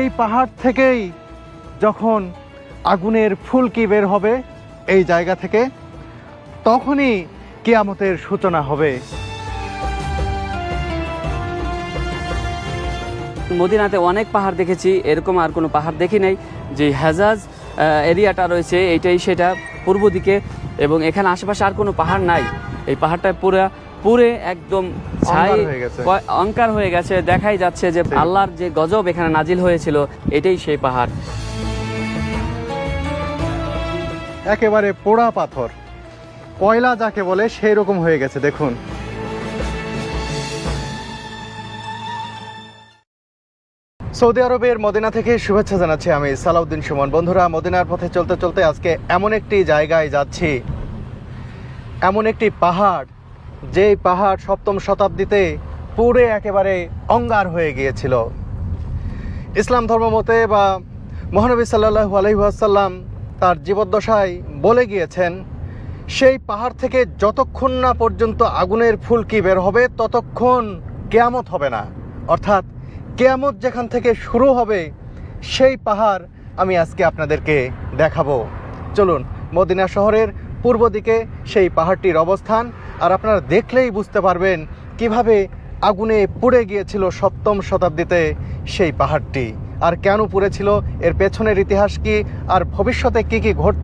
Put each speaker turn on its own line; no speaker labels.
এই পাহাড় থেকেই যখন আগুনের ফুলকি বের হবে এই জায়গা থেকে, তখনই কিয়ামতের সূচনা হবে।
মদিনাতে অনেক পাহাড় দেখেছি, এরকম আর কোনো পাহাড় দেখি নাই। যে হেজাজ এরিয়াটা রয়েছে এইটাই সেটা পূর্ব দিকে, এবং এখানে আশেপাশে আর কোনো পাহাড় নাই। এই পাহাড়টা পুরে একদম অঙ্কার হয়ে গেছে। দেখাই যাচ্ছে যে আল্লাহর যে গজব এখানে নাজিল হয়েছিল, এটাই সেই পাহাড়।
একেবারে পোড়া পাথর, কয়লা যাকে বলে সেই রকম হয়ে গেছে। দেখুন, সৌদি আরবের মদিনা থেকে শুভেচ্ছা জানাচ্ছি আমি সালাউদ্দিন সুমন। বন্ধুরা, মদিনার পথে চলতে চলতে আজকে এমন একটি জায়গায় যাচ্ছি, এমন একটি পাহাড়, যেই পাহাড় সপ্তম শতাব্দীতে পুরে একেবারে অঙ্গার হয়ে গিয়েছিল। ইসলাম ধর্ম মতে বা মহানবী সাল্লাল্লাহু আলাইহি ওয়াসাল্লাম তার জীবদ্দশায় বলে গিয়েছেন, সেই পাহাড় থেকে যতক্ষণ না পর্যন্ত আগুনের ফুলকি বের হবে ততক্ষণ কিয়ামত হবে না। অর্থাৎ কিয়ামত যেখান থেকে শুরু হবে সেই পাহাড় আমি আজকে আপনাদেরকে দেখাবো। চলুন, মদিনা শহরের পূর্ব দিকে সেই পাহাড়টির অবস্থান, আর আপনারা দেখলেই বুঝতে পারবেন কিভাবে আগুনে পুড়ে গিয়েছিল সপ্তম শতাব্দীতে সেই পাহাড়টি, আর কেন পুড়েছিল, এর পেছনের ইতিহাস কি, আর ভবিষ্যতে কি কি ঘটবে।